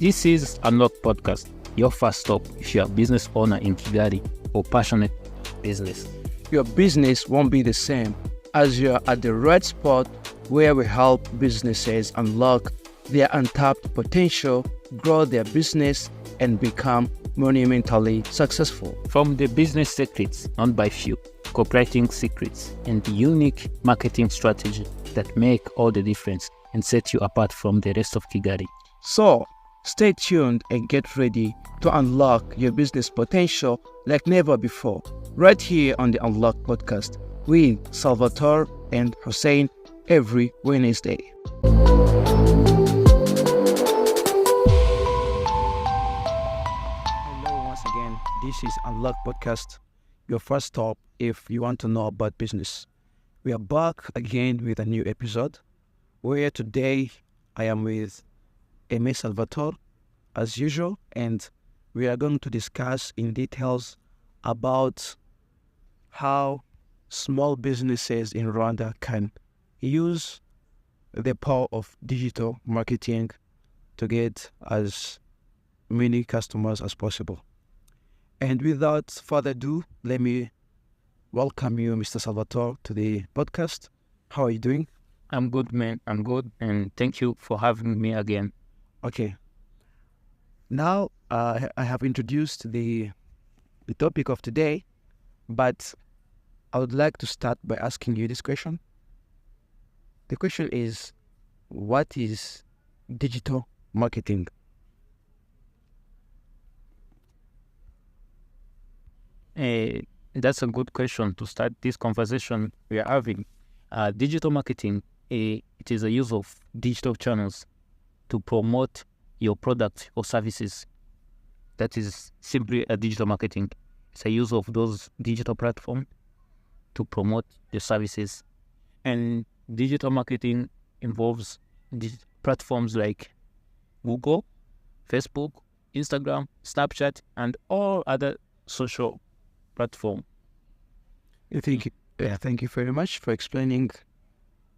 This is Unlock Podcast, your first stop if you're a business owner in Kigali or passionate business. Your business won't be the same as you're at the right spot where we help businesses unlock their untapped potential, grow their business, and become monumentally successful. From the business secrets known by few, copywriting secrets, and the unique marketing strategy that make all the difference and set you apart from the rest of Kigali. So, stay tuned and get ready to unlock your business potential like never before, right here on the Unlock Podcast with Salvatore and Hussein every Wednesday. Hello once again, this is Unlock Podcast, your first stop if you want to know about business. We are back again with a new episode where today I am with Aimé Salvatore as usual, and we are going to discuss in details about how small businesses in Rwanda can use the power of digital marketing to get as many customers as possible. And without further ado, let me welcome you, Mr. Salvatore, to the podcast. How are you doing? I'm good, man. I'm good, and thank you for having me again. Okay. Now, I have introduced the topic of today, but I would like to start by asking you this question. The question is, what is digital marketing? That's a good question to start this conversation we are having. Digital marketing, it is a use of digital channels to promote your product or services. That is simply a digital marketing. It's a use of those digital platforms to promote the services. And digital marketing involves platforms like Google, Facebook, Instagram, Snapchat, and all other social platforms. Thank you very much for explaining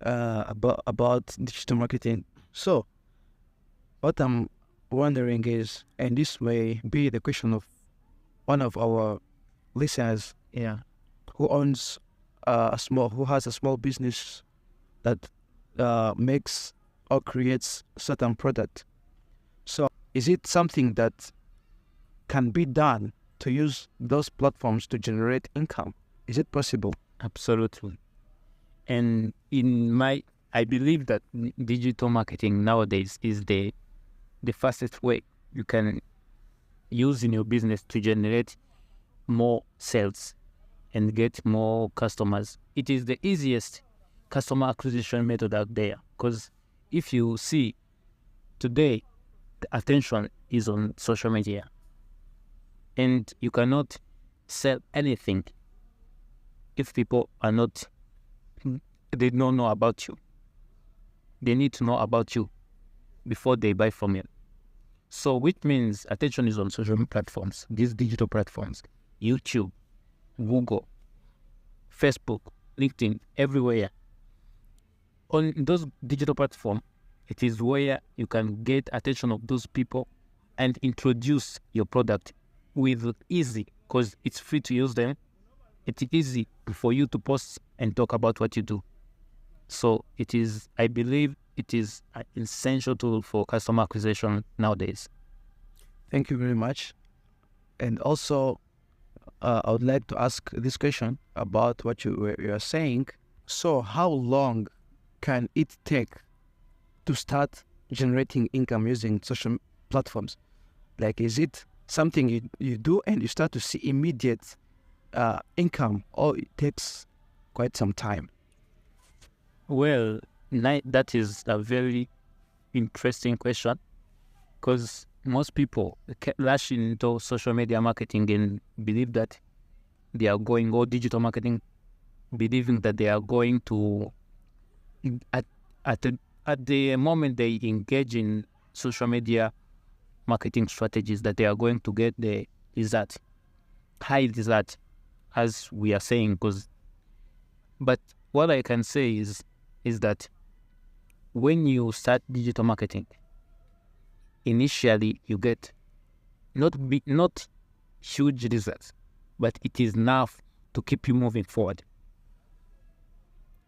about digital marketing. So, what I'm wondering is, and this may be the question of one of our listeners, who has a small business that makes or creates certain product. So, is it something that can be done to use those platforms to generate income? Is it possible? Absolutely. And I believe that digital marketing nowadays is the fastest way you can use in your business to generate more sales and get more customers. It is the easiest customer acquisition method out there, because if you see today, the attention is on social media, and you cannot sell anything if people they don't know about you. They need to know about you before they buy from you. So which means attention is on social platforms, these digital platforms, YouTube, Google, Facebook, LinkedIn, everywhere. On those digital platforms, it is where you can get attention of those people and introduce your product with easy, because it's free to use them. It's easy for you to post and talk about what you do. So I believe it is an essential tool for customer acquisition nowadays. Thank you very much. And also, I would like to ask this question about what you are saying. So, how long can it take to start generating income using social platforms? Like, is it something you do and you start to see immediate income, or it takes quite some time? Well, that is a very interesting question, because most people rush into social media marketing and believe that they are going, or digital marketing, believing that they are going to, at the moment they engage in social media marketing strategies, that they are going to get the result, high result, as we are saying. But what I can say is that when you start digital marketing, initially you get not huge results, but it is enough to keep you moving forward.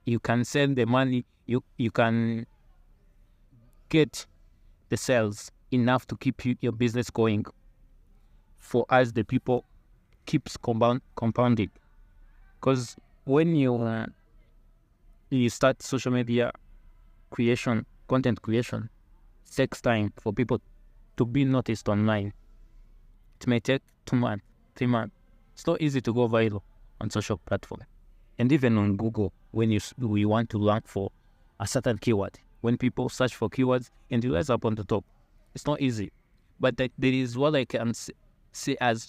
You can send the money, you can get the sales enough to keep your business going. For us, the people keeps compounding, because when you start social media creation, content creation, it takes time for people to be noticed online. It may take 2 months, 3 months. It's not easy to go viral on social platform, and even on Google when we want to rank for a certain keyword. When people search for keywords and you rise up on the top, it's not easy. But there is what I can see as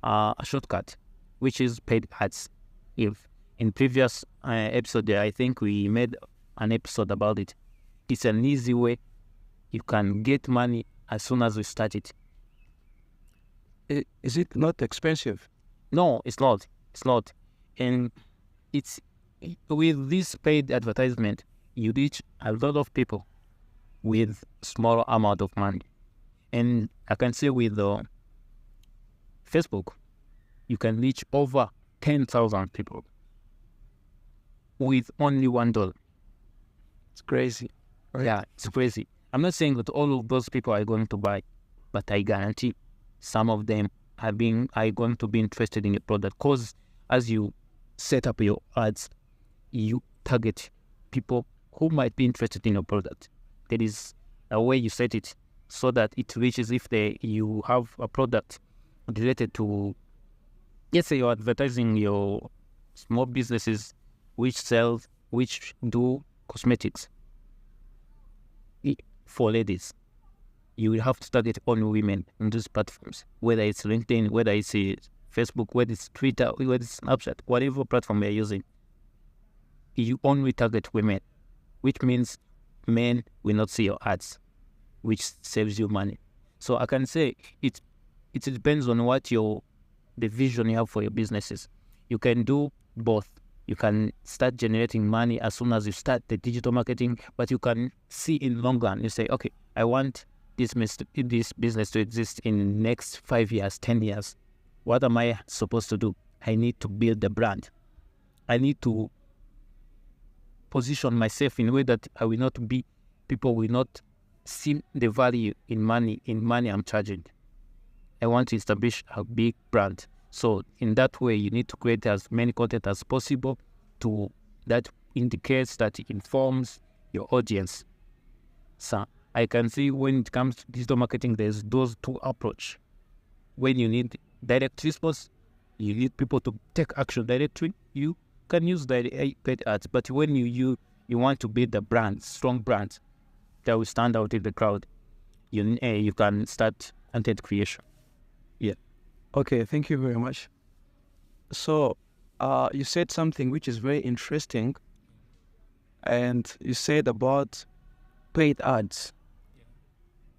a shortcut, which is paid ads. If in previous episode, I think we made an episode about it. It's an easy way you can get money as soon as you start it. Is it not expensive? No, it's not. It's not. And it's with this paid advertisement, you reach a lot of people with small amount of money. And I can say with Facebook, you can reach over 10,000 people with only $1. It's crazy. Right? Yeah, it's crazy. I'm not saying that all of those people are going to buy, but I guarantee some of them are going to be interested in your product, because as you set up your ads, you target people who might be interested in your product. There is a way you set it so that it reaches, if you have a product related to, let's say you're advertising your small businesses which do cosmetics for ladies. You will have to target only women on these platforms, whether it's LinkedIn, whether it's Facebook, whether it's Twitter, whether it's Snapchat, whatever platform you're using. You only target women, which means men will not see your ads, which saves you money. So I can say it depends on what the vision you have for your businesses. You can do both. You can start generating money as soon as you start the digital marketing, but you can see in long run. You say, okay, I want this business to exist in next 5 years, 10 years. What am I supposed to do? I need to build the brand. I need to position myself in a way that people will not see the value in money I'm charging. I want to establish a big brand. So in that way, you need to create as many content as possible that indicates, that informs your audience. So I can see when it comes to digital marketing, there's those two approach. When you need direct response, you need people to take action directly, you can use the paid ads. But when you want to build a brand, strong brand that will stand out in the crowd, you can start content creation. Yeah. Okay, thank you very much. So, you said something which is very interesting, and you said about paid ads.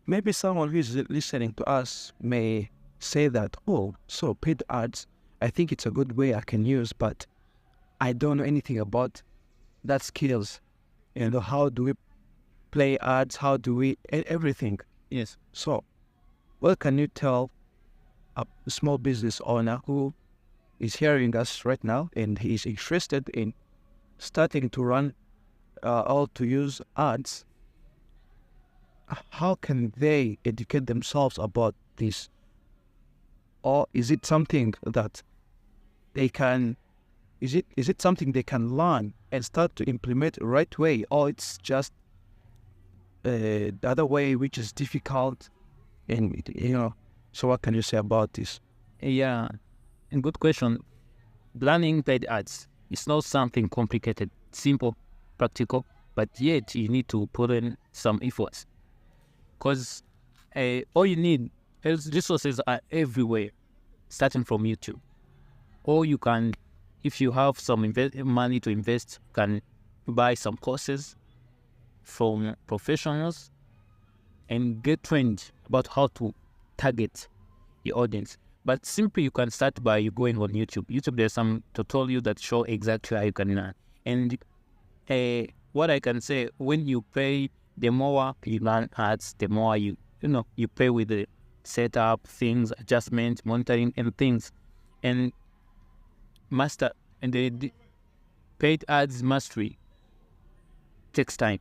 Maybe someone who is listening to us may say that, oh, so paid ads, I think it's a good way I can use, but I don't know anything about that skills. How do we play ads? How do we everything? Yes. So, what can you tell a small business owner who is hearing us right now and he is interested in starting to run or to use ads? How can they educate themselves about this? Or is it something that they can? Is it something they can learn and start to implement right way, or it's just the other way which is difficult? And so what can you say about this? Yeah, and good question. Planning paid ads is not something complicated, simple, practical, but yet you need to put in some efforts, because all you need is resources are everywhere, starting from YouTube. Or you can, if you have some money to invest, can buy some courses from professionals and get trained about how to target your audience. But simply you can start by going on YouTube. There's some tutorial that show exactly how you can learn. And what I can say, when you pay, the more you learn ads, the more you you play with the setup, things, adjustment, monitoring, and things. And master and the paid ads mastery takes time.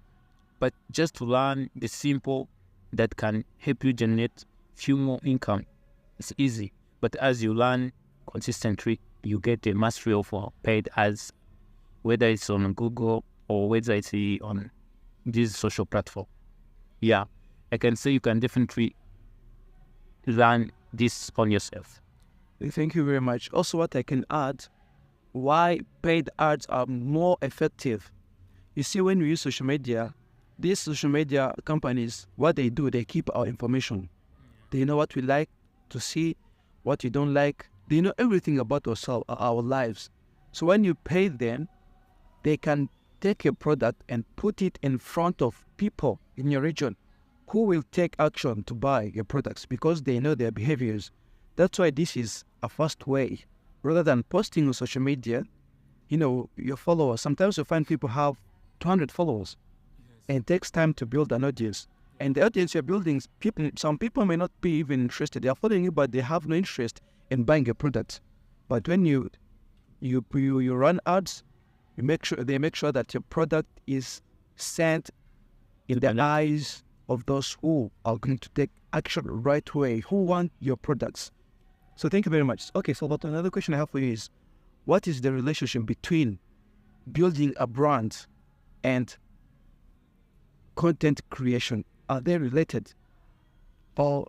But just to learn the simple that can help you generate few more income, it's easy. But as you learn consistently, you get the mastery of paid ads, whether it's on Google or whether it's on this social platform. Yeah, I can say you can definitely learn this on yourself. Thank you very much. Also, what I can add, why paid ads are more effective. You see, when we use social media, these social media companies, what they do, they keep our information. They know what we like to see, what you don't like. They know everything about our lives. So when you pay them, they can take a product and put it in front of people in your region who will take action to buy your products because they know their behaviors. That's why this is a fast way. Rather than posting on social media, your followers, sometimes you find people have 200 followers. And it takes time to build an audience. And the audience you're building, some people may not be even interested. They are following you, but they have no interest in buying your product. But when you run ads, they make sure that your product is sent in the eyes of those who are going to take action right away, who want your products. So thank you very much. Okay, so but another question I have for you is, what is the relationship between building a brand and content creation? Are they related or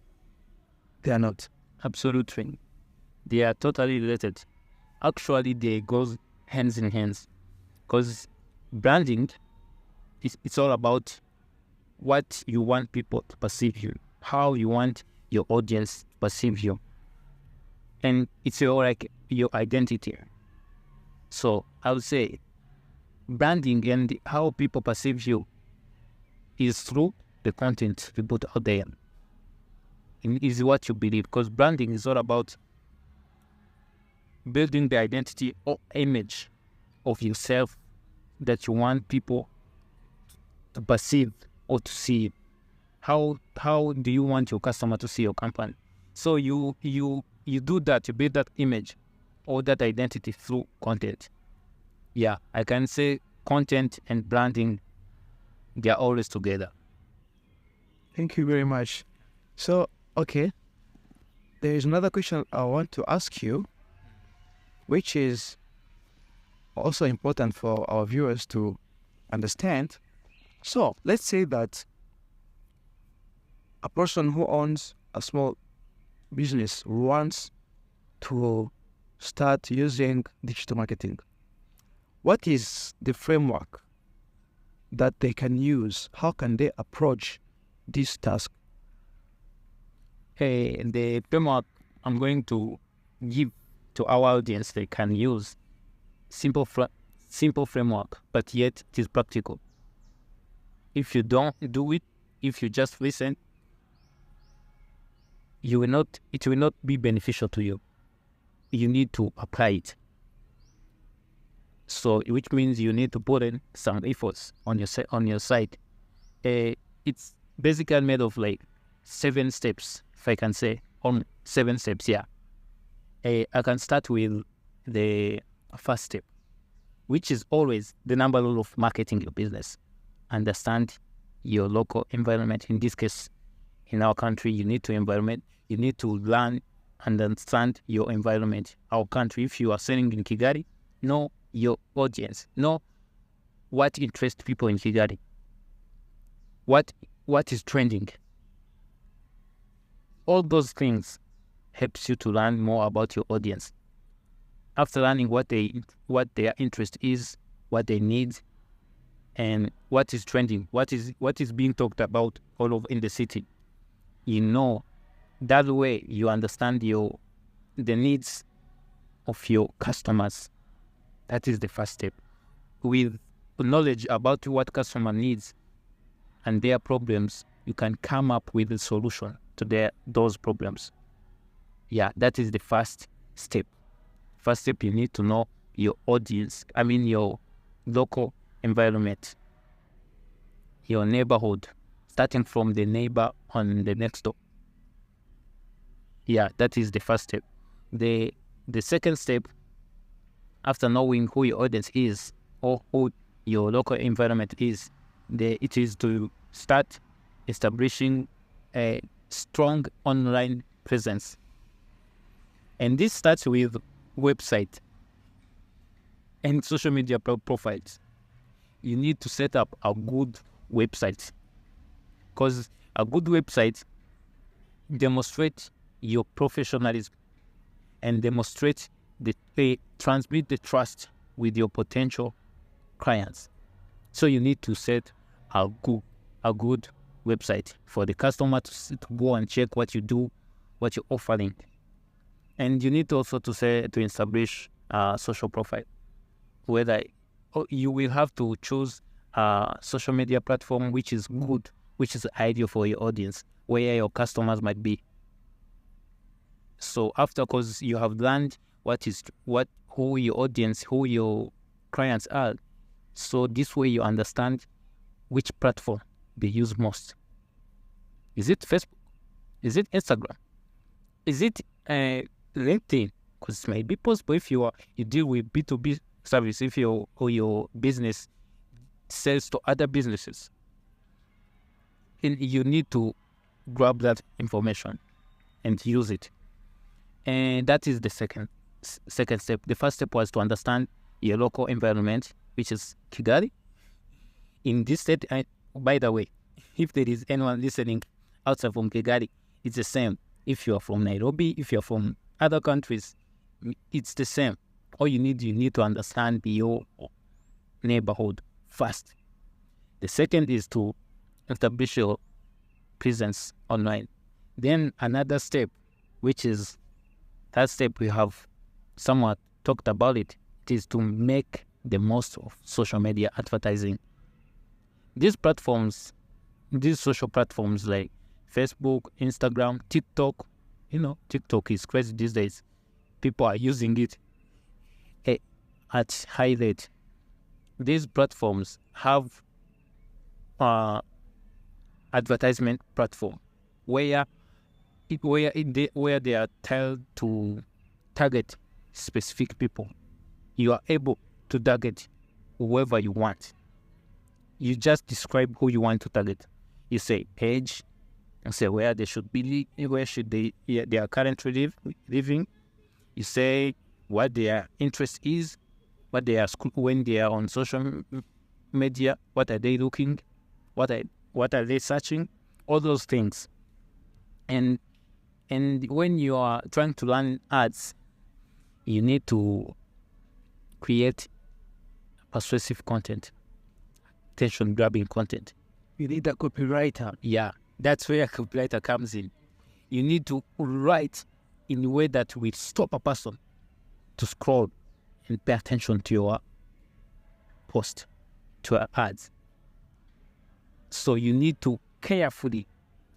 they are not? Absolutely. They are totally related. Actually, they go hands in hands because branding, it's all about what you want people to perceive you, how you want your audience to perceive you. And it's your identity. So I would say branding and how people perceive you is through the content you put out there. It is what you believe, because branding is all about building the identity or image of yourself that you want people to perceive or to see. How do you want your customer to see your company? So you do that, you build that image or that identity through content. Yeah, I can say content and branding, they are always together. Thank you very much. So, okay, there is another question I want to ask you, which is also important for our viewers to understand. So, let's say that a person who owns a small business wants to start using digital marketing. What is the framework that they can use? How can they approach this task? Hey, the framework I'm going to give to our audience, they can use simple framework, but yet it is practical. If you don't do it, if you just listen, it will not be beneficial to you. You need to apply it. So, which means you need to put in some efforts on your site. It's basically made of 7 steps, if I can say, on 7 steps. Yeah. I can start with the first step, which is always the number one of marketing your business. Understand your local environment. In this case, in our country, you need to learn and understand your environment. Our country, if you are selling in Kigali, know your audience, know what interests people in Kigali, what is trending. All those things helps you to learn more about your audience. After learning what their interest is, what they need, and what is trending, what is being talked about all over in the city, that way you understand the needs of your customers. That is the first step. With knowledge about what customer needs and their problems, you can come up with a solution to those problems. Yeah, that is the first step. First step, you need to know your audience. Your local environment, your neighborhood, starting from the on the next door. Yeah, that is the first step. The second step, after knowing who your audience is or who your local environment is, it is to start establishing a strong online presence. And this starts with website and social media profiles. You need to set up a good website, because a good website demonstrates your professionalism and transmit the trust with your potential clients. So you need to set a good website for the customer to go and check what you do, what you're offering. And you need also to establish a social profile, whether you will have to choose a social media platform which is good, which is ideal for your audience, where your customers might be. So after, because you have learned who your audience, who your clients are, so this way you understand which platform they use most. Is it Facebook? Is it Instagram? Is it LinkedIn? Because it might be possible if you deal with B2B service, if your business sells to other businesses, and you need to grab that information and use it. And that is the second step. The first step was to understand your local environment, which is Kigali. In this state, by the way, if there is anyone listening outside from Kigali, it's the same. If you are from Nairobi, if you're from other countries, it's the same. All you need to understand your neighborhood first. The second is to establish your presence online. Then another step, which is that step we have somewhat talked about it is to make the most of social media advertising. These social platforms like Facebook, Instagram, TikTok, TikTok is crazy these days. People are using it at high rate. These platforms have advertisement platform where they are told to target specific people. You are able to target whoever you want. You just describe who you want to target. You say age, and say where they should be, where should they are currently living. You say what their interest is, what they are when they are on social media, what are they looking, what are they searching, all those things. And when you are trying to run ads, you need to create persuasive content, attention-grabbing content. You need a copywriter. Yeah, that's where a copywriter comes in. You need to write in a way that will stop a person to scroll and pay attention to your post, to your ads. So you need to carefully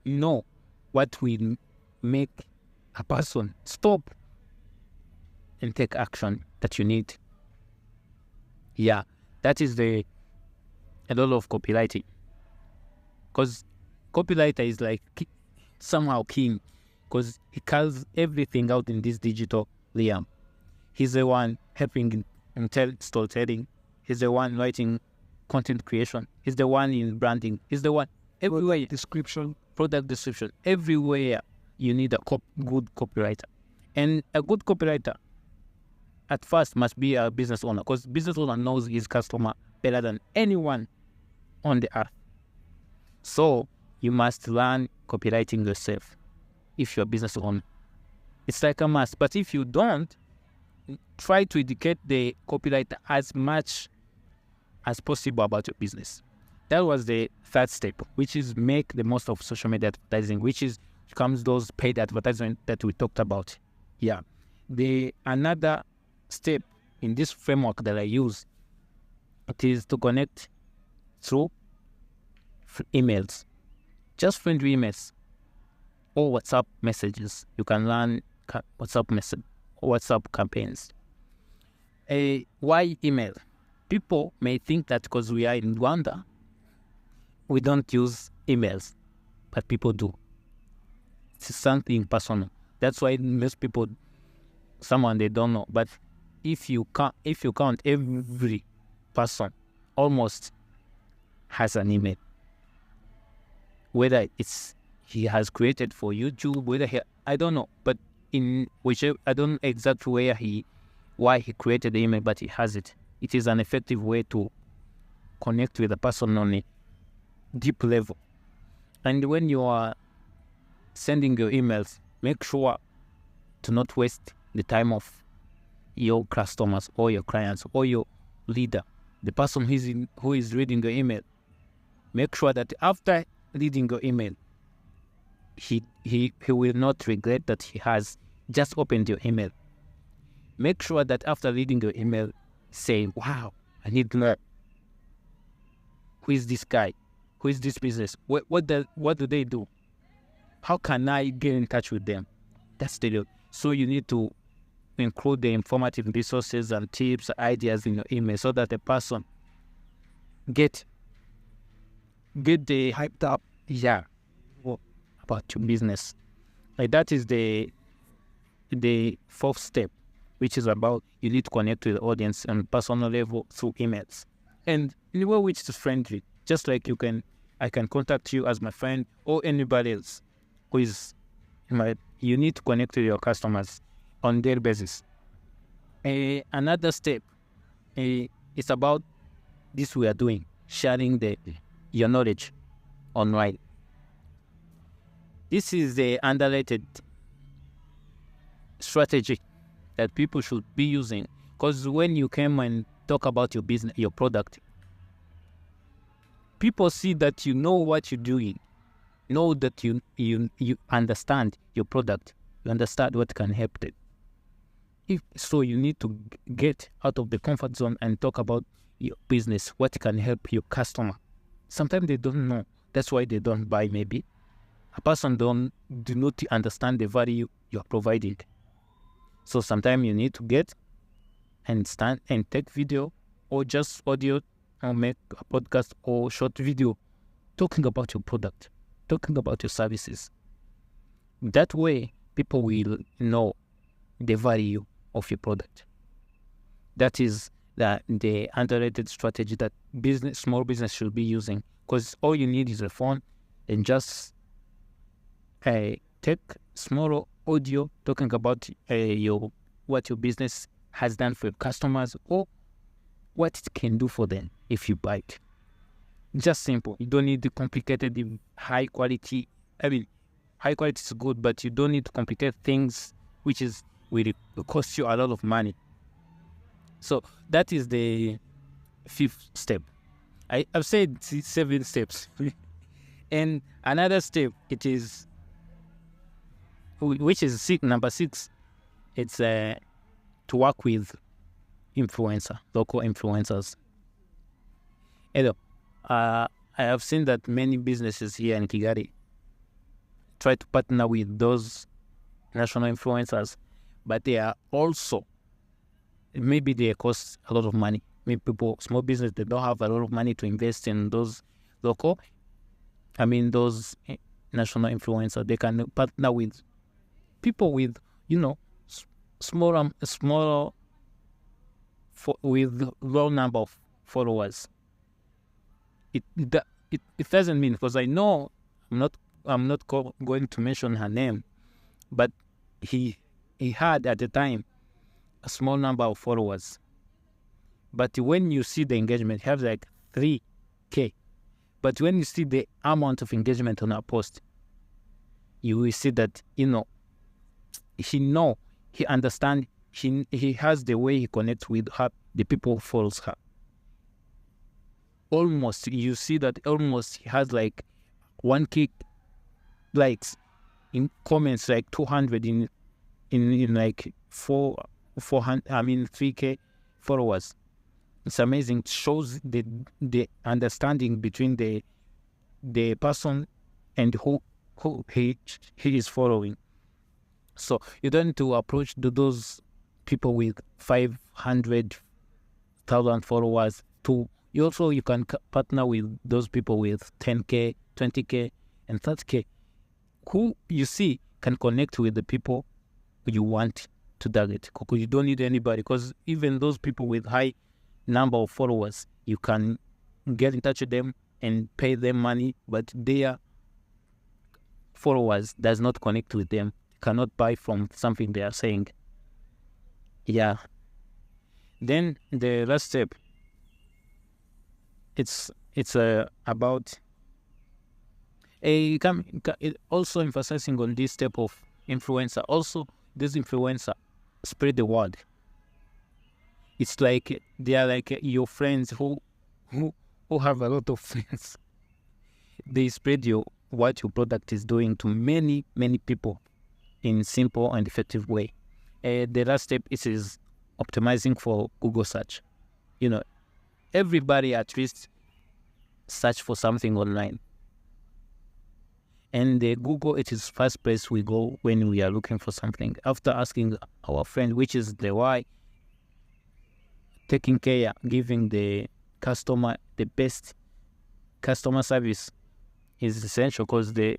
know what will make a person stop and take action that you need. Yeah, that is a lot of copywriting. Because copywriter is like somehow king, because he calls everything out in this digital realm. He's the one helping in storytelling. He's the one writing content creation. He's the one in branding. He's the one everywhere. Product description. Everywhere you need a good copywriter. And a good copywriter at first must be a business owner, because business owner knows his customer better than anyone on the earth. So you must learn copywriting yourself if you're a business owner. It's like a must. But if you don't, try to educate the copywriter as much as possible about your business. That was the third step, which is make the most of social media advertising, which comes those paid advertisement that we talked about. Yeah. Another step in this framework that I use, it is to connect through emails, just friendly emails or WhatsApp messages. You can learn WhatsApp campaigns. Why email? People may think that because we are in Rwanda, we don't use emails, but people do. it's something personal. That's why most people, someone they don't know. But if you count every person almost has an email, whether it's he has created for YouTube, I don't know, but in whichever, I don't know exactly why he created the email, but he has it. It is an effective way to connect with the person on a deep level. And when you are sending your emails, make sure to not waste the time of your customers or your clients or your leader, the person who is reading your email. Make sure that after reading your email, he will not regret that he has just opened your email. Make sure that after reading your email, say, wow, I need to know, who is this guy? Who is this business? What do they do? How can I get in touch with them? That's the deal. So you need to include the informative resources and tips, ideas in your email so that the person get the Hyped up. about your business. Like that is the fourth step, which is about you need to connect with the audience on personal level through emails, and in a way which is friendly. Just like I can contact you as my friend or anybody else who is you need to connect with your customers on daily basis. Another step is about this we are doing, sharing your knowledge online. This is the underrated strategy that people should be using, because when you come and talk about your business, your product, people see that you know what you're doing, know that you understand your product, you understand what can help them. So you need to get out of the comfort zone and talk about your business, what can help your customer. Sometimes they don't know. That's why they don't buy. Maybe a person do not understand the value you are providing. So sometimes you need to get and stand and take video or just audio or make a podcast or short video talking about your product, talking about your services. That way, people will know the value of your product. That is the underrated strategy that small business should be using, because all you need is a phone and just take small audio talking about what your business has done for your customers or what it can do for them if you buy it. Just simple. You don't need the complicated, high quality. I mean, high quality is good, but you don't need to complicate things, which will cost you a lot of money. So that is the fifth step. I've said 7 steps. And another step, it is, which is number 6, it's to work with local influencers. I have seen that many businesses here in Kigali try to partner with those national influencers, but they are also, maybe they cost a lot of money. Maybe small business, they don't have a lot of money to invest in those those national influencers. They can partner with people with, with low number of followers. It doesn't mean, because I know I'm not going to mention her name, but he had at the time a small number of followers. But when you see the engagement, he has like 3K. But when you see the amount of engagement on our post, you will see that, he understands, he has the way he connects with her, the people who follows her. Almost, you see that almost he has like 1K likes, in comments like 200 in like 3K followers. It's amazing. It shows the understanding between the person and who he is following. So you don't need to approach those people with 500,000 followers. You can partner with those people with 10K, 20K, and 30K. Who you see can connect with the people you want to target. Because you don't need anybody. Because even those people with high number of followers, you can get in touch with them and pay them money, but their followers does not connect with them, cannot buy from something they are saying. Yeah. Then the last step, it's about it also emphasizing on this step of influencer. Also, this influencer spread the word. It's like they are like your friends who have a lot of friends. They spread what your product is doing to many people in simple and effective way. The last step is optimizing for Google search. Everybody at least search for something online. And the Google, it is first place we go when we are looking for something. After asking our friend, which is the why, taking care, giving the customer the best customer service is essential, because the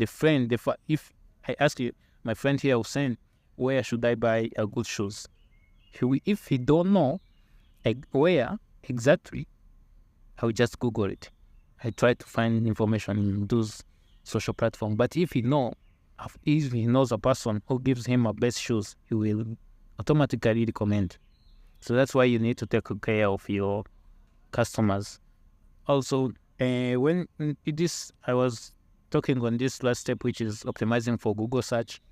friend, if I ask you, my friend here, Hussein, where should I buy a good shoes? If he don't know where exactly, I will just Google it. I try to find information in those social platforms. But if he knows a person who gives him a best shoes, he will automatically recommend. So that's why you need to take care of your customers. Also, when I was talking on this last step, which is optimizing for Google search,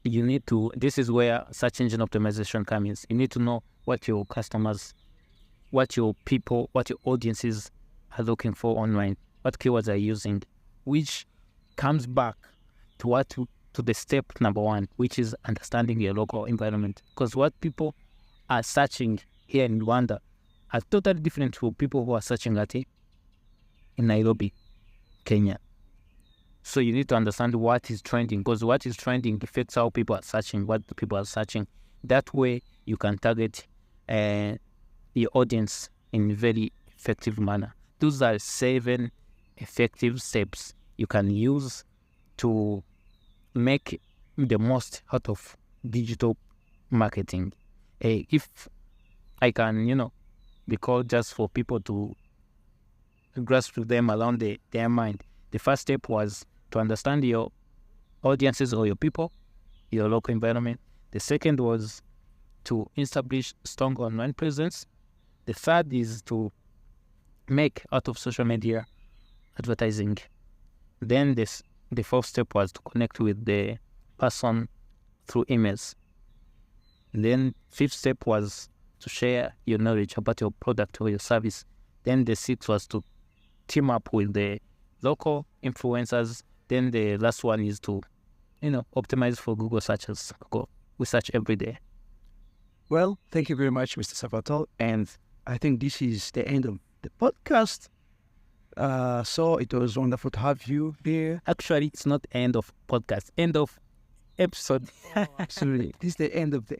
this is where search engine optimization comes in. You need to know what your customers, what your people, what your audiences are looking for online, what keywords are using, which comes back to the step number 1, which is understanding your local environment. Because what people are searching here in Rwanda are totally different from people who are searching at it in Nairobi, Kenya. So you need to understand what is trending, because what is trending affects how people are searching, what the people are searching. That way you can target your audience in a very effective manner. Those are 7 effective steps you can use to make the most out of digital marketing. If I can, recall just for people to grasp them around their mind, the first step was to understand your audiences or your people, your local environment. The second was to establish strong online presence. The third is to make out of social media advertising. Then the fourth step was to connect with the person through emails. Then fifth step was to share your knowledge about your product or your service. Then the sixth was to team up with the local influencers. Then the last one is to, optimize for Google searches. We search every day. Well, thank you very much, Mr. Salvatore. And I think this is the end of the podcast. So it was wonderful to have you here. Actually, it's not end of podcast, end of episode. Absolutely. This is the end of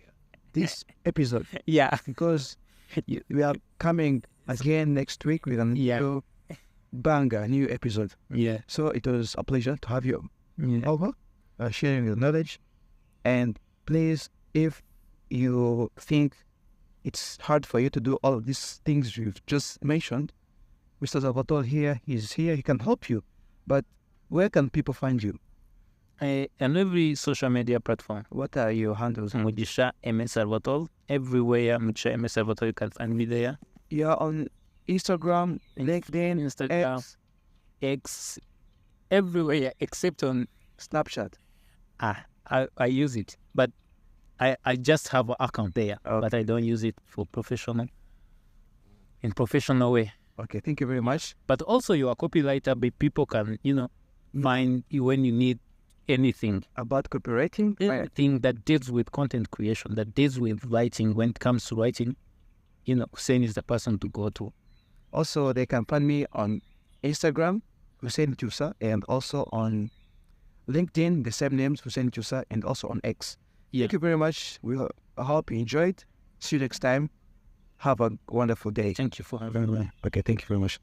this episode. Yeah. Because we are coming again next week with a new banger, new episode. Yeah. So it was a pleasure to have you over, sharing your knowledge. And please, if you think it's hard for you to do all of these things you've just mentioned, Mr. Salvatore here, he's here, he can help you. But where can people find you? On every social media platform. What are your handles? Mugisha MS Salvatore. Everywhere Mugisha MS Salvatore, you can find me there. You're on Instagram, LinkedIn, Instagram, X, everywhere except on Snapchat. I use it, but I just have an account there, but I don't use it for in professional way. Okay, thank you very much. But also you are a copywriter, but people can, find you when you need anything. About copywriting? Anything that deals with content creation, that deals with writing. When it comes to writing, Hussein is the person to go to. Also, they can find me on Instagram, Hussein Chusa, and also on LinkedIn, the same names, Hussein Chusa, and also on X. Yeah. Thank you very much. I hope you enjoyed. See you next time. Have a wonderful day. Thank you for having me. Okay, thank you very much.